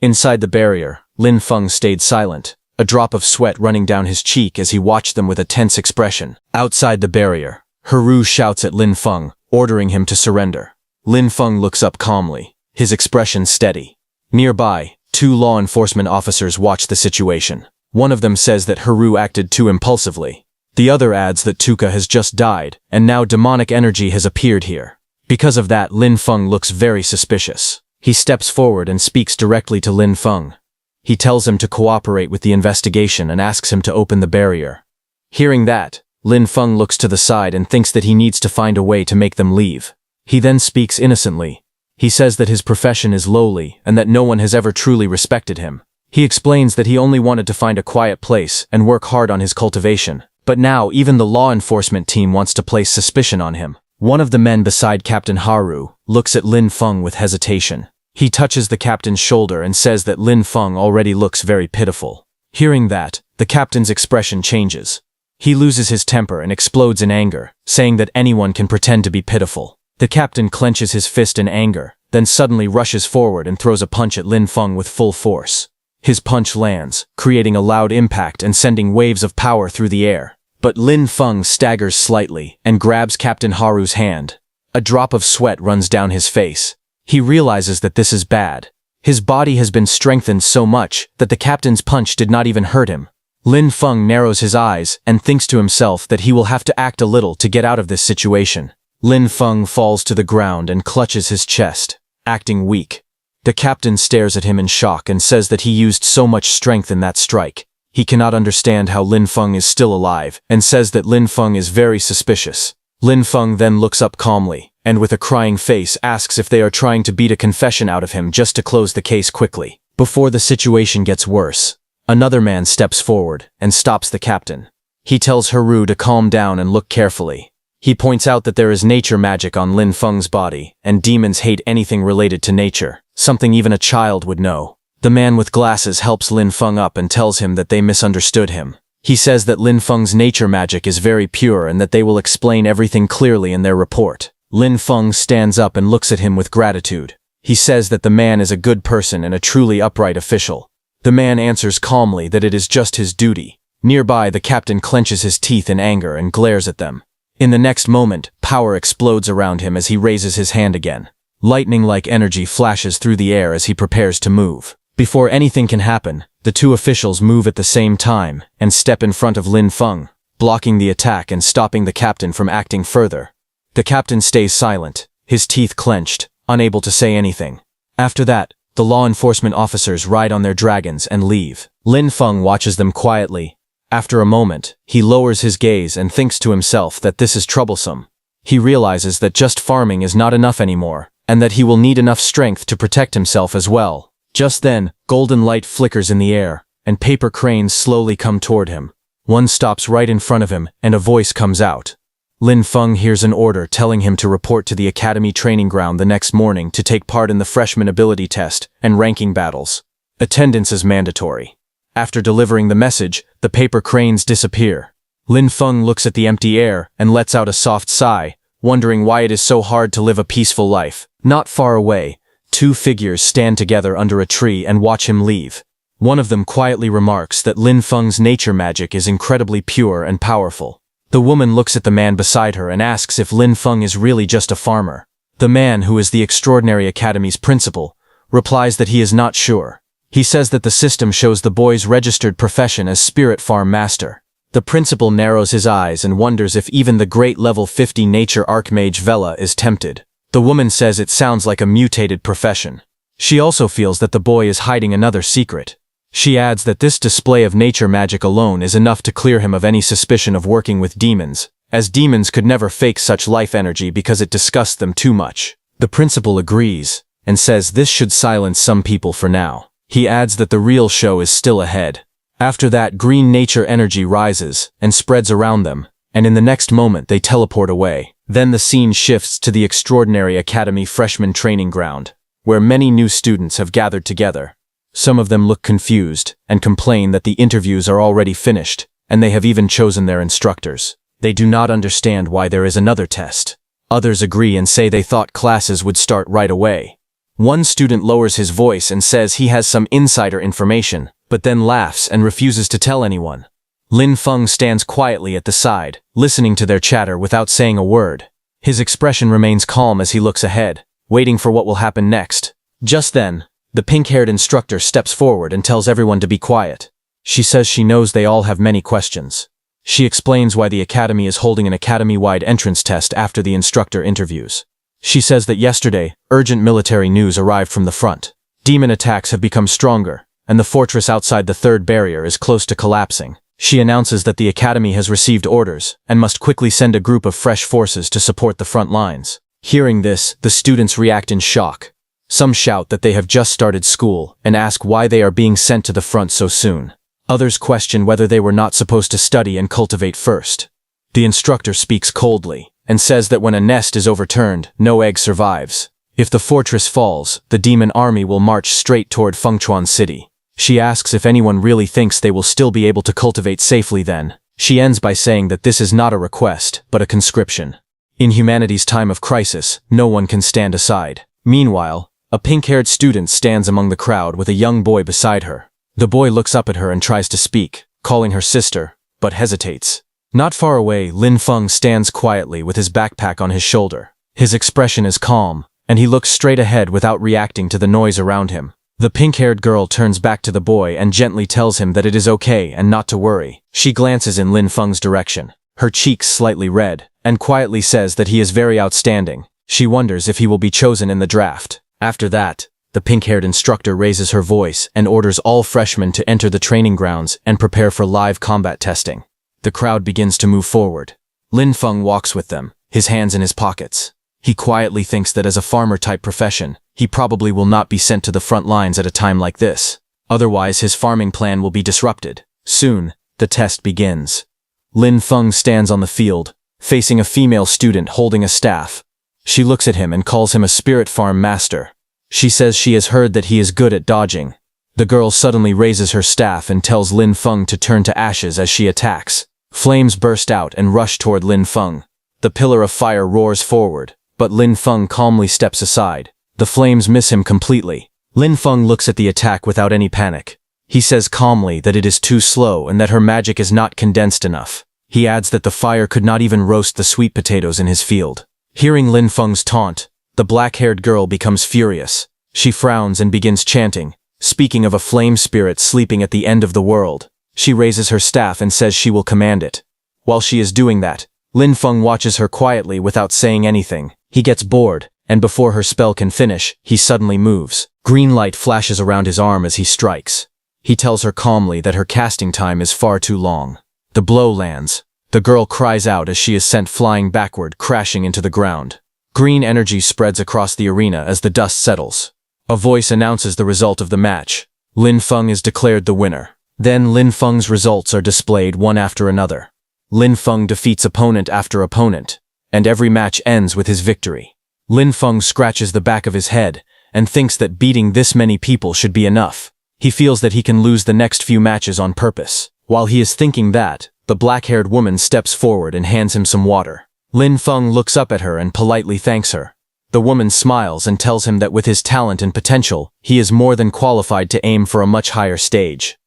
Inside the barrier, Lin Feng stayed silent, a drop of sweat running down his cheek as he watched them with a tense expression. Outside the barrier, Haru shouts at Lin Feng, ordering him to surrender. Lin Feng looks up calmly, his expression steady. Nearby, 2 law enforcement officers watch the situation. One of them says that Haru acted too impulsively. The other adds that Tuka has just died, and now demonic energy has appeared here. Because of that, Lin Feng looks very suspicious. He steps forward and speaks directly to Lin Feng. He tells him to cooperate with the investigation and asks him to open the barrier. Hearing that, Lin Feng looks to the side and thinks that he needs to find a way to make them leave. He then speaks innocently. He says that his profession is lowly and that no one has ever truly respected him. He explains that he only wanted to find a quiet place and work hard on his cultivation. But now even the law enforcement team wants to place suspicion on him. One of the men beside Captain Haru looks at Lin Feng with hesitation. He touches the captain's shoulder and says that Lin Feng already looks very pitiful. Hearing that, the captain's expression changes. He loses his temper and explodes in anger, saying that anyone can pretend to be pitiful. The captain clenches his fist in anger, then suddenly rushes forward and throws a punch at Lin Feng with full force. His punch lands, creating a loud impact and sending waves of power through the air. But Lin Feng staggers slightly and grabs Captain Haru's hand. A drop of sweat runs down his face. He realizes that this is bad. His body has been strengthened so much that the captain's punch did not even hurt him. Lin Feng narrows his eyes and thinks to himself that he will have to act a little to get out of this situation. Lin Feng falls to the ground and clutches his chest, acting weak. The captain stares at him in shock and says that he used so much strength in that strike. He cannot understand how Lin Feng is still alive and says that Lin Feng is very suspicious. Lin Feng then looks up calmly and with a crying face asks if they are trying to beat a confession out of him just to close the case quickly. Before the situation gets worse, another man steps forward and stops the captain. He tells Haru to calm down and look carefully. He points out that there is nature magic on Lin Feng's body, and demons hate anything related to nature, something even a child would know. The man with glasses helps Lin Feng up and tells him that they misunderstood him. He says that Lin Feng's nature magic is very pure and that they will explain everything clearly in their report. Lin Feng stands up and looks at him with gratitude. He says that the man is a good person and a truly upright official. The man answers calmly that it is just his duty. Nearby, the captain clenches his teeth in anger and glares at them. In the next moment, power explodes around him as he raises his hand again. Lightning-like energy flashes through the air as he prepares to move. Before anything can happen, the 2 officials move at the same time and step in front of Lin Feng, blocking the attack and stopping the captain from acting further. The captain stays silent, his teeth clenched, unable to say anything. After that, the law enforcement officers ride on their dragons and leave. Lin Feng watches them quietly. After a moment, he lowers his gaze and thinks to himself that this is troublesome. He realizes that just farming is not enough anymore, and that he will need enough strength to protect himself as well. Just then, golden light flickers in the air, and paper cranes slowly come toward him. One stops right in front of him, and a voice comes out. Lin Feng hears an order telling him to report to the academy training ground the next morning to take part in the freshman ability test and ranking battles. Attendance is mandatory. After delivering the message, the paper cranes disappear. Lin Feng looks at the empty air and lets out a soft sigh, wondering why it is so hard to live a peaceful life. Not far away, 2 figures stand together under a tree and watch him leave. One of them quietly remarks that Lin Feng's nature magic is incredibly pure and powerful. The woman looks at the man beside her and asks if Lin Feng is really just a farmer. The man, who is the Extraordinary Academy's principal, replies that he is not sure. He says that the system shows the boy's registered profession as Spirit Farm Master. The principal narrows his eyes and wonders if even the great level 50 nature Archmage Vela is tempted. The woman says it sounds like a mutated profession. She also feels that the boy is hiding another secret. She adds that this display of nature magic alone is enough to clear him of any suspicion of working with demons, as demons could never fake such life energy because it disgusts them too much. The principal agrees, and says this should silence some people for now. He adds that the real show is still ahead. After that, green nature energy rises and spreads around them, and in the next moment they teleport away. Then the scene shifts to the Extraordinary Academy freshman training ground, where many new students have gathered together. Some of them look confused and complain that the interviews are already finished, and they have even chosen their instructors. They do not understand why there is another test. Others agree and say they thought classes would start right away. One student lowers his voice and says he has some insider information, but then laughs and refuses to tell anyone. Lin Feng stands quietly at the side, listening to their chatter without saying a word. His expression remains calm as he looks ahead, waiting for what will happen next. Just then, the pink-haired instructor steps forward and tells everyone to be quiet. She says she knows they all have many questions. She explains why the academy is holding an academy-wide entrance test after the instructor interviews. She says that yesterday, urgent military news arrived from the front. Demon attacks have become stronger, and the fortress outside the third barrier is close to collapsing. She announces that the academy has received orders and must quickly send a group of fresh forces to support the front lines. Hearing this, the students react in shock. Some shout that they have just started school and ask why they are being sent to the front so soon. Others question whether they were not supposed to study and cultivate first. The instructor speaks coldly and says that when a nest is overturned, no egg survives. If the fortress falls, the demon army will march straight toward Fengchuan City. She asks if anyone really thinks they will still be able to cultivate safely then. She ends by saying that this is not a request, but a conscription. In humanity's time of crisis, no one can stand aside. Meanwhile, a pink-haired student stands among the crowd with a young boy beside her. The boy looks up at her and tries to speak, calling her sister, but hesitates. Not far away, Lin Feng stands quietly with his backpack on his shoulder. His expression is calm, and he looks straight ahead without reacting to the noise around him. The pink-haired girl turns back to the boy and gently tells him that it is okay and not to worry. She glances in Lin Feng's direction, her cheeks slightly red, and quietly says that he is very outstanding. She wonders if he will be chosen in the draft. After that, the pink-haired instructor raises her voice and orders all freshmen to enter the training grounds and prepare for live combat testing. The crowd begins to move forward. Lin Feng walks with them, his hands in his pockets. He quietly thinks that as a farmer-type profession, he probably will not be sent to the front lines at a time like this. Otherwise, his farming plan will be disrupted. Soon, the test begins. Lin Feng stands on the field, facing a female student holding a staff. She looks at him and calls him a spirit farm master. She says she has heard that he is good at dodging. The girl suddenly raises her staff and tells Lin Feng to turn to ashes as she attacks. Flames burst out and rush toward Lin Feng. The pillar of fire roars forward, but Lin Feng calmly steps aside. The flames miss him completely. Lin Feng looks at the attack without any panic. He says calmly that it is too slow and that her magic is not condensed enough. He adds that the fire could not even roast the sweet potatoes in his field. Hearing Lin Feng's taunt, the black-haired girl becomes furious. She frowns and begins chanting, speaking of a flame spirit sleeping at the end of the world. She raises her staff and says she will command it. While she is doing that, Lin Feng watches her quietly without saying anything. He gets bored, and before her spell can finish, he suddenly moves. Green light flashes around his arm as he strikes. He tells her calmly that her casting time is far too long. The blow lands. The girl cries out as she is sent flying backward, crashing into the ground. Green energy spreads across the arena as the dust settles. A voice announces the result of the match. Lin Feng is declared the winner. Then Lin Feng's results are displayed one after another. Lin Feng defeats opponent after opponent, and every match ends with his victory. Lin Feng scratches the back of his head and thinks that beating this many people should be enough. He feels that he can lose the next few matches on purpose. While he is thinking that, the black-haired woman steps forward and hands him some water. Lin Feng looks up at her and politely thanks her. The woman smiles and tells him that with his talent and potential, he is more than qualified to aim for a much higher stage.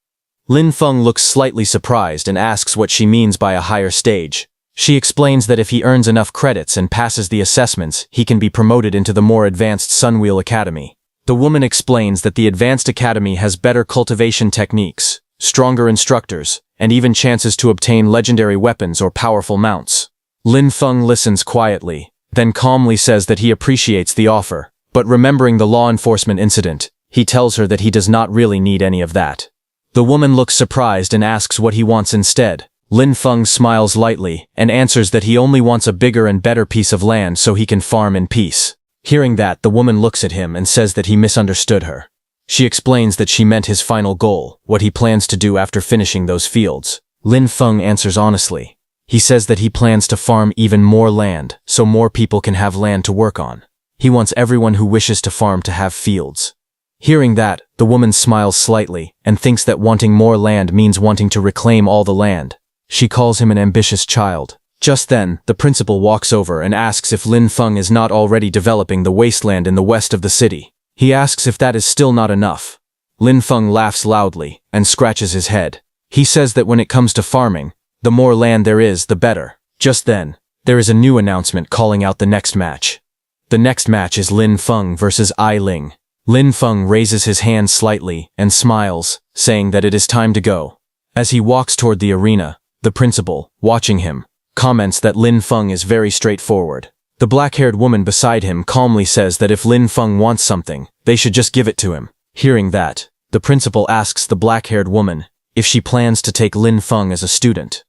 Lin Feng looks slightly surprised and asks what she means by a higher stage. She explains that if he earns enough credits and passes the assessments, he can be promoted into the more advanced Sunwheel Academy. The woman explains that the Advanced Academy has better cultivation techniques, stronger instructors, and even chances to obtain legendary weapons or powerful mounts. Lin Feng listens quietly, then calmly says that he appreciates the offer, but remembering the law enforcement incident, he tells her that he does not really need any of that. The woman looks surprised and asks what he wants instead. Lin Feng smiles lightly and answers that he only wants a bigger and better piece of land so he can farm in peace. Hearing that, the woman looks at him and says that he misunderstood her. She explains that she meant his final goal, what he plans to do after finishing those fields. Lin Feng answers honestly. He says that he plans to farm even more land so more people can have land to work on. He wants everyone who wishes to farm to have fields. Hearing that, the woman smiles slightly and thinks that wanting more land means wanting to reclaim all the land. She calls him an ambitious child. Just then, the principal walks over and asks if Lin Feng is not already developing the wasteland in the west of the city. He asks if that is still not enough. Lin Feng laughs loudly and scratches his head. He says that when it comes to farming, the more land there is, the better. Just then, there is a new announcement calling out the next match. The next match is Lin Feng versus Ai Ling. Lin Feng raises his hand slightly and smiles, saying that it is time to go. As he walks toward the arena, the principal, watching him, comments that Lin Feng is very straightforward. The black-haired woman beside him calmly says that if Lin Feng wants something, they should just give it to him. Hearing that, the principal asks the black-haired woman if she plans to take Lin Feng as a student.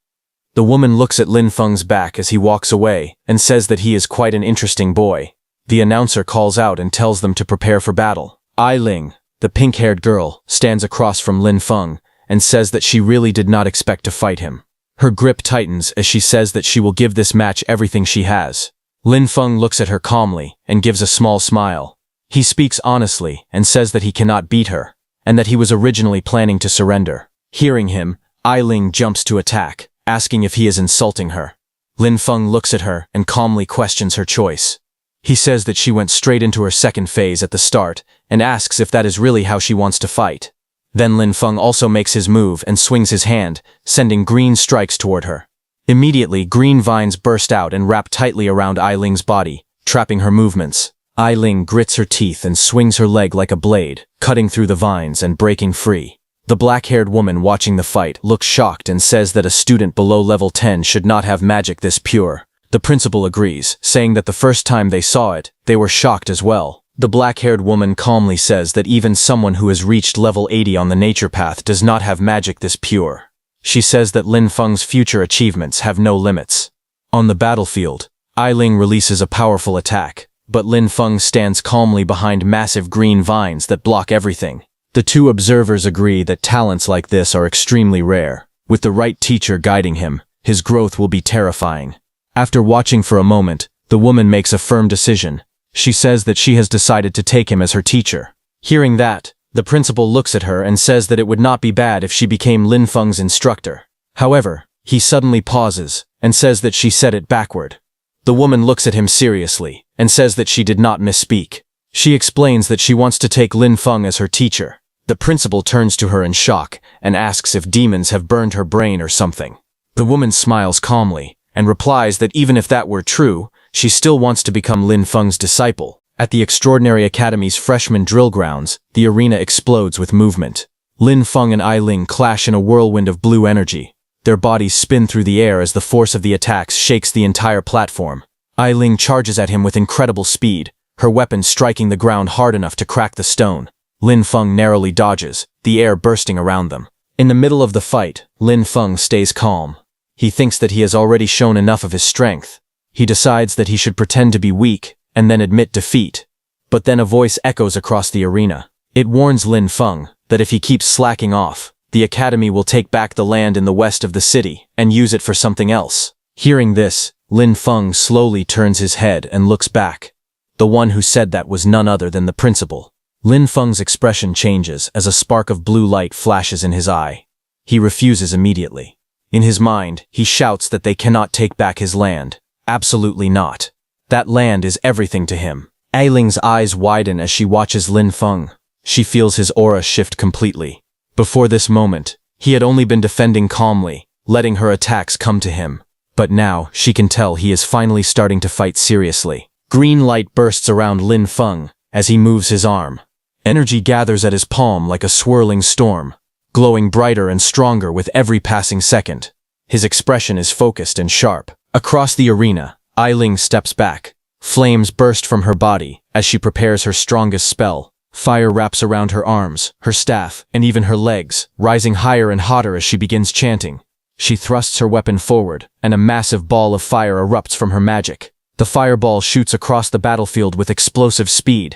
The woman looks at Lin Feng's back as he walks away and says that he is quite an interesting boy. The announcer calls out and tells them to prepare for battle. Ai Ling, the pink-haired girl, stands across from Lin Feng and says that she really did not expect to fight him. Her grip tightens as she says that she will give this match everything she has. Lin Feng looks at her calmly and gives a small smile. He speaks honestly and says that he cannot beat her, and that he was originally planning to surrender. Hearing him, Ai Ling jumps to attack, asking if he is insulting her. Lin Feng looks at her and calmly questions her choice. He says that she went straight into her second phase at the start and asks if that is really how she wants to fight. Then Lin Feng also makes his move and swings his hand, sending green strikes toward her. Immediately, green vines burst out and wrap tightly around Ai Ling's body, trapping her movements. Ai Ling grits her teeth and swings her leg like a blade, cutting through the vines and breaking free. The black-haired woman watching the fight looks shocked and says that a student below level 10 should not have magic this pure. The principal agrees, saying that the first time they saw it, they were shocked as well. The black-haired woman calmly says that even someone who has reached level 80 on the nature path does not have magic this pure. She says that Lin Feng's future achievements have no limits. On the battlefield, Ai Ling releases a powerful attack, but Lin Feng stands calmly behind massive green vines that block everything. The two observers agree that talents like this are extremely rare. With the right teacher guiding him, his growth will be terrifying. After watching for a moment, the woman makes a firm decision. She says that she has decided to take him as her teacher. Hearing that, the principal looks at her and says that it would not be bad if she became Lin Feng's instructor. However, he suddenly pauses and says that she said it backward. The woman looks at him seriously and says that she did not misspeak. She explains that she wants to take Lin Feng as her teacher. The principal turns to her in shock and asks if demons have burned her brain or something. The woman smiles calmly and replies that even if that were true, she still wants to become Lin Feng's disciple. At the Extraordinary Academy's freshman drill grounds, the arena explodes with movement. Lin Feng and Ai Ling clash in a whirlwind of blue energy. Their bodies spin through the air as the force of the attacks shakes the entire platform. Ai Ling charges at him with incredible speed, her weapon striking the ground hard enough to crack the stone. Lin Feng narrowly dodges, the air bursting around them. In the middle of the fight, Lin Feng stays calm. He thinks that he has already shown enough of his strength. He decides that he should pretend to be weak and then admit defeat. But then a voice echoes across the arena. It warns Lin Feng that if he keeps slacking off, the academy will take back the land in the west of the city and use it for something else. Hearing this, Lin Feng slowly turns his head and looks back. The one who said that was none other than the principal. Lin Feng's expression changes as a spark of blue light flashes in his eye. He refuses immediately. In his mind, he shouts that they cannot take back his land. Absolutely not. That land is everything to him. Ai Ling's eyes widen as she watches Lin Feng. She feels his aura shift completely. Before this moment, he had only been defending calmly, letting her attacks come to him. But now, she can tell he is finally starting to fight seriously. Green light bursts around Lin Feng as he moves his arm. Energy gathers at his palm like a swirling storm, glowing brighter and stronger with every passing second. His expression is focused and sharp. Across the arena, Ai Ling steps back. Flames burst from her body as she prepares her strongest spell. Fire wraps around her arms, her staff, and even her legs, rising higher and hotter as she begins chanting. She thrusts her weapon forward, and a massive ball of fire erupts from her magic. The fireball shoots across the battlefield with explosive speed,